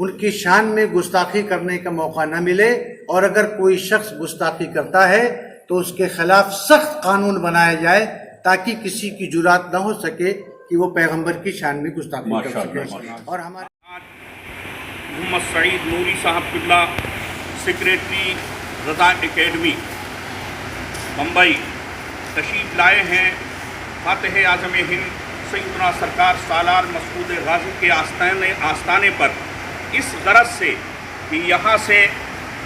ان کی شان میں گستاخی کرنے کا موقع نہ ملے، اور اگر کوئی شخص گستاخی کرتا ہے تو اس کے خلاف سخت قانون بنایا جائے تاکہ کسی کی جرات نہ ہو سکے کہ وہ پیغمبر کی شان میں گستاخی کر سکے۔ اور ہمارے محمد سعید نوری صاحب قبلہ سیکریٹری رضا اکیڈمی ممبئی تشریف لائے ہیں فاتح اعظم ہند سیدنا سرکار سالار مسعود غازی کے آستانے پر اس غرض سے کہ یہاں سے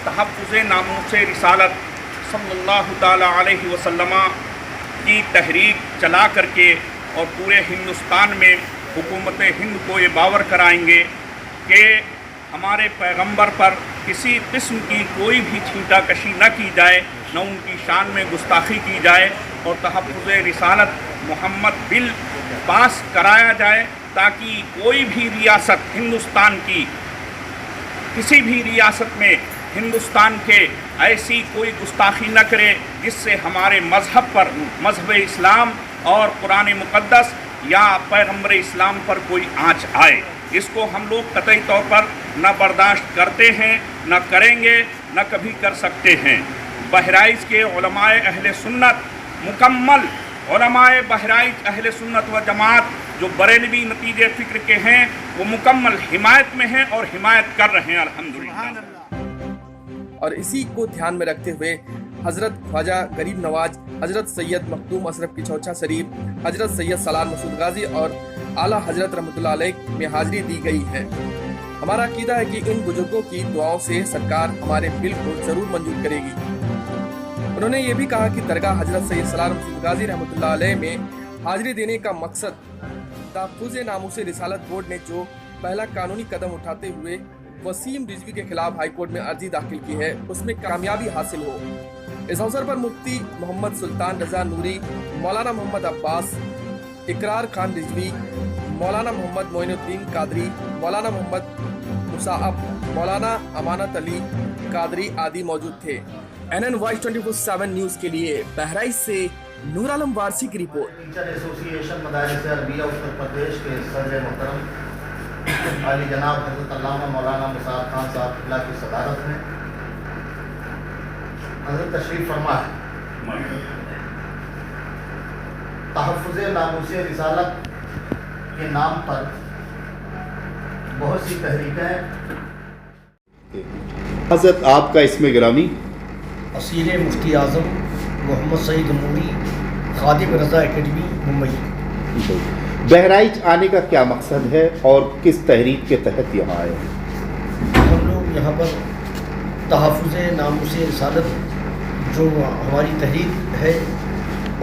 تحفظ ناموس رسالت صلی اللہ تعالیٰ علیہ وسلم کی تحریک چلا کر کے اور پورے ہندوستان میں حکومت ہند کو یہ باور کرائیں گے کہ ہمارے پیغمبر پر کسی قسم کی کوئی بھی چھینٹا کشی نہ کی جائے، نہ ان کی شان میں گستاخی کی جائے، اور تحفظ رسالت محمد بل پاس کرایا جائے تاکہ کوئی بھی ریاست ہندوستان کی کسی بھی ریاست میں ہندوستان کے ایسی کوئی گستاخی نہ کرے جس سے ہمارے مذہب پر، مذہب اسلام اور قرآن مقدس یا پیغمبر اسلام پر کوئی آنچ آئے۔ اس کو ہم لوگ قطعی طور پر نہ برداشت کرتے ہیں، نہ کریں گے، نہ کبھی کر سکتے ہیں۔ بہرائچ کے علماء اہل سنت، مکمل علماء بہرائچ اہل سنت و جماعت جو بریلوی نتیجے فکر کے ہیں، وہ مکمل حمایت میں ہیں اور حمایت کر رہے ہیں الحمدللہ۔ اور اسی کو دھیان میں رکھتے ہوئے حضرت خواجہ غریب نواز، حضرت سید مخدوم اشرف کی چوچا شریف، حضرت سید سالار مسعود غازی اور اعلیٰ حضرت رحمۃ اللہ علیہ میں حاضری دی گئی ہے۔ ہمارا عقیدہ ہے کہ ان بزرگوں کی دعاؤں سے سرکار ہمارے بل کو ضرور منظور کرے گی۔ انہوں نے یہ بھی کہا کہ درگاہ حضرت سید سالار مسعود غازی رحمۃ اللہ علیہ میں حاضری دینے کا مقصد تحفظ ناموس رسالت بورڈ نے جو پہلا قانونی قدم اٹھاتے ہوئے وسیم رضوی کے خلاف ہائی کورٹ میں عرضی داخل کی ہے، اس میں کامیابی حاصل ہو۔ اس اوسر پر مفتی محمد سلطان رضا نوری، مولانا محمد عباس، اقرار خان رضوی، مولانا محمد معین الدین قادری، مولانا محمد مصعب، مولانا امانت علی قادری آدی موجود تھے۔ NN وائس 24/7 نیوز کے لیے بہرائچ سے نور عالم وارسی کی رپورٹ۔ ٹیچر ایسوسی ایشن مدارس عربیہ اتر پردیش کے صدر محترم عالی جناب حضرت علامہ مولانا مصعب خان صاحب قبلہ کی صدارت میں حضرت تشریف فرما ہے۔ تحفظ ناموس رسالت کے نام پر بہت سی تحریکیں۔ حضرت آپ کا اسم گرامی؟ اسیر مفتی اعظم محمد سعید نوری، خادم رضا اکیڈمی ممبئی۔ بہرائچ آنے کا کیا مقصد ہے اور کس تحریک کے تحت یہاں آئے ہیں؟ ہم لوگ یہاں پر تحفظ ناموس رسالت جو ہماری تحریک ہے،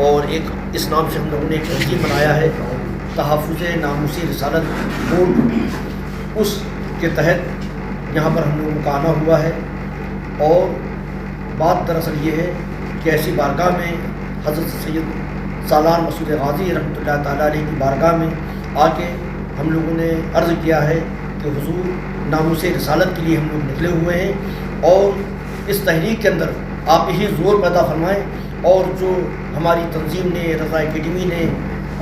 اور ایک اس نام سے ہم لوگوں نے ایک تنظیم بنایا ہے تحفظ ناموس رسالت بورڈ، اس کے تحت یہاں پر ہم لوگوں کا آنا ہوا ہے۔ اور بات دراصل یہ ہے کہ ایسی بارگاہ میں حضرت سید سالار مسعود غازی رحمۃ اللہ تعالیٰ علیہ کی بارگاہ میں آ کے ہم لوگوں نے عرض کیا ہے کہ حضور ناموس رسالت کے لیے ہم لوگ نکلے ہوئے ہیں، اور اس تحریک کے اندر آپ یہی زور پیدا فرمائیں، اور جو ہماری تنظیم نے، رضا اکیڈمی نے،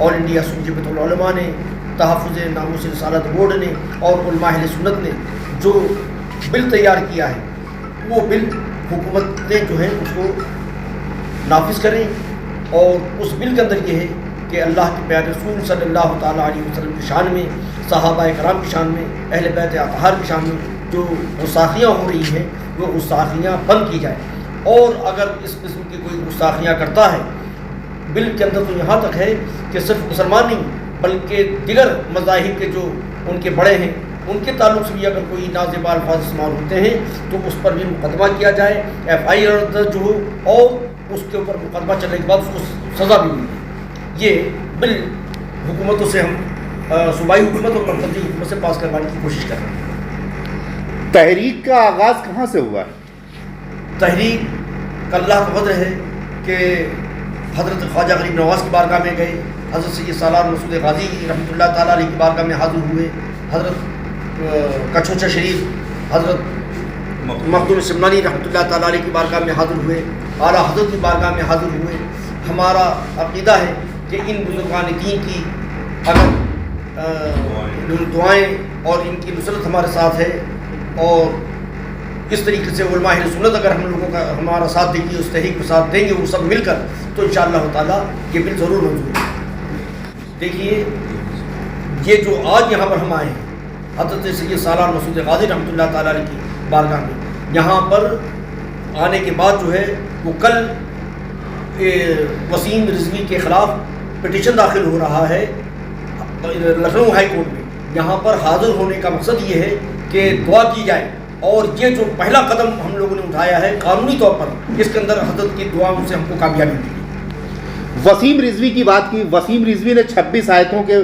آل انڈیا جمعیت العلماء نے، تحفظ ناموس رسالت بورڈ نے اور علماء اہل سنت نے جو بل تیار کیا ہے، وہ بل حکومتیں جو ہیں اس کو نافذ کریں۔ اور اس بل کے اندر یہ ہے کہ اللہ کے پیارے رسول صلی اللہ تعالیٰ علیہ وسلم کی شان میں، صحابہ کرام کی شان میں، اہل بیت اطہار کی شان میں جو گستاخیاں ہو رہی ہیں وہ گستاخیاں بند کی جائیں۔ اور اگر اس قسم کی کوئی گستاخیاں کرتا ہے، بل کے اندر تو یہاں تک ہے کہ صرف مسلمان نہیں بلکہ دیگر مذاہب کے جو ان کے بڑے ہیں ان کے تعلق سے بھی اگر کوئی نازیبا الفاظ استعمال ہوتے ہیں تو اس پر بھی مقدمہ کیا جائے، FIR درج ہو، اور اس کے اوپر مقدمہ چلنے کے بعد اس کو سزا بھی ملے۔ یہ بل حکومتوں سے ہم صوبائی حکومت اور مرکزی حکومت سے پاس کروانے کی کوشش کر رہے ہیں۔ تحریک کا آغاز کہاں سے ہوا ہے؟ تحریک کا اللہ کا فضل ہے کہ حضرت خواجہ غریب نواز کی بارگاہ میں گئے، حضرت سید سالار مسعود غازی رحمۃ اللہ تعالیٰ علیہ کی بارگاہ میں حاضر ہوئے، حضرت کچھوچا شریف حضرت مخدوم سمنانی رحمۃ اللہ تعالیٰ علیہ کی بارگاہ میں حاضر ہوئے، اعلیٰ حضرت کی بارگاہ میں حاضر ہوئے۔ ہمارا عقیدہ ہے کہ ان بزرگان دین کی اگر دعائیں اور ان کی نصرت ہمارے ساتھ ہے اور اس طریقے سے علماء اہل سنت اگر ہم لوگوں کا ہمارا ساتھ دیں گے، اس تحریک کو ساتھ دیں گے وہ سب مل کر، تو انشاءاللہ تعالیٰ یہ بل ضرور منظور ہے۔ دیکھیے یہ جو آج یہاں پر ہم آئے ہیں حضرت سید سالار مسعود غازی رحمۃ اللہ تعالیٰ علیہ کی بارگاہ میں، یہاں پر آنے کے بعد جو ہے وہ کل وسیم رضوی کے خلاف پٹیشن داخل ہو رہا ہے لکھنؤ ہائی کورٹ میں۔ یہاں پر حاضر ہونے کا مقصد یہ ہے کہ دعا کی جائے، اور یہ جو پہلا قدم ہم لوگوں نے اٹھایا ہے قانونی طور پر، اس کے اندر حضرت کی دعاؤں سے ہم کو کامیابی ملی۔ وسیم رضوی کی بات کی، وسیم رضوی نے 26 آیتوں کے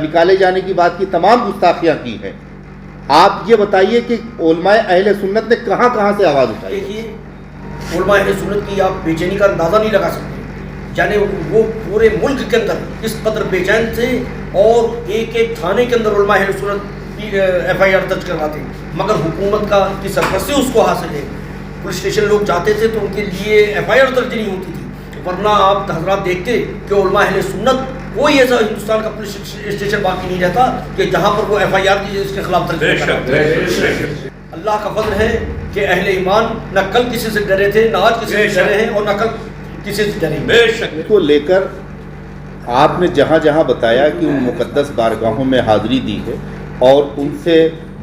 نکالے جانے کی بات کی، تمام گستاخیاں کی ہیں۔ آپ یہ بتائیے کہ علماء اہل سنت نے کہاں کہاں سے آواز اٹھائی؟ دیکھیے علماء اہل سنت کی آپ بے چینی کا اندازہ نہیں لگا سکتے، یعنی وہ پورے ملک کے اندر اس قدر بے چین تھے، اور ایک ایک تھانے کے اندر علماء اہل سنت ایف آئی آر درج کرواتے، مگر حکومت کی سرپرستی اس کو حاصل ہے۔ پولیس اسٹیشن لوگ جاتے تھے تو ان کے لیے ایف آئی آر درج نہیں ہوتی تھی، ورنہ آپ حضرات دیکھتے کہ علماء اہل سنت کوئی ایسا ہندوستان کا پولیس اسٹیشن باقی نہیں رہتا کہ جہاں پر وہ ایف آئی آر کی اس کے خلاف درج کرتا۔ اللہ کا فضل ہے کہ اہل ایمان نہ کل کسی سے ڈرے تھے، نہ آج کسی سے ڈرے ہیں، اور نہ کل کسی سے ڈریں گے۔ کو لے کر آپ نے جہاں جہاں بتایا کہ ان مقدس بارگاہوں میں حاضری دی ہے اور ان سے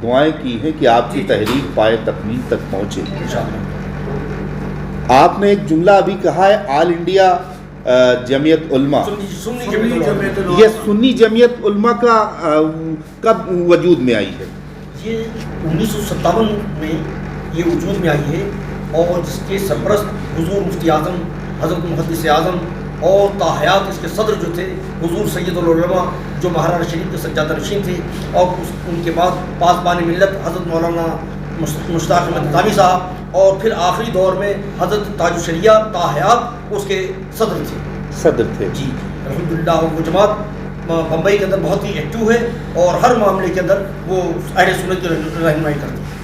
دعائیں کی ہیں کہ آپ کی تحریک پائے تکمیل تک پہنچے۔ آپ نے ایک جملہ ابھی کہا ہے آل انڈیا جمعیت علماء، یہ سنی جمعیت علماء کا کب وجود میں آئی ہے؟ یہ 1957 میں یہ وجود میں آئی ہے، اور جس کے سرپرست حضور مفتی اعظم حضرت محدث اعظم اور تاحیات اس کے صدر جو تھے حضور سید العلماء جو مہارانا شریف کے سجادہ نشین تھے، اور ان کے بعد پاسبان ملت حضرت مولانا مشتاق احمد نظامی صاحب، اور پھر آخری دور میں حضرت تاج الشریعہ تاحیات اس کے صدر تھے جی الحمدللہ۔ اور وہ جماعت بمبئی کے اندر بہت ہی ایکٹیو ہے، اور ہر معاملے کے اندر وہ اہل سنت کی رہنمائی کرتی ہے۔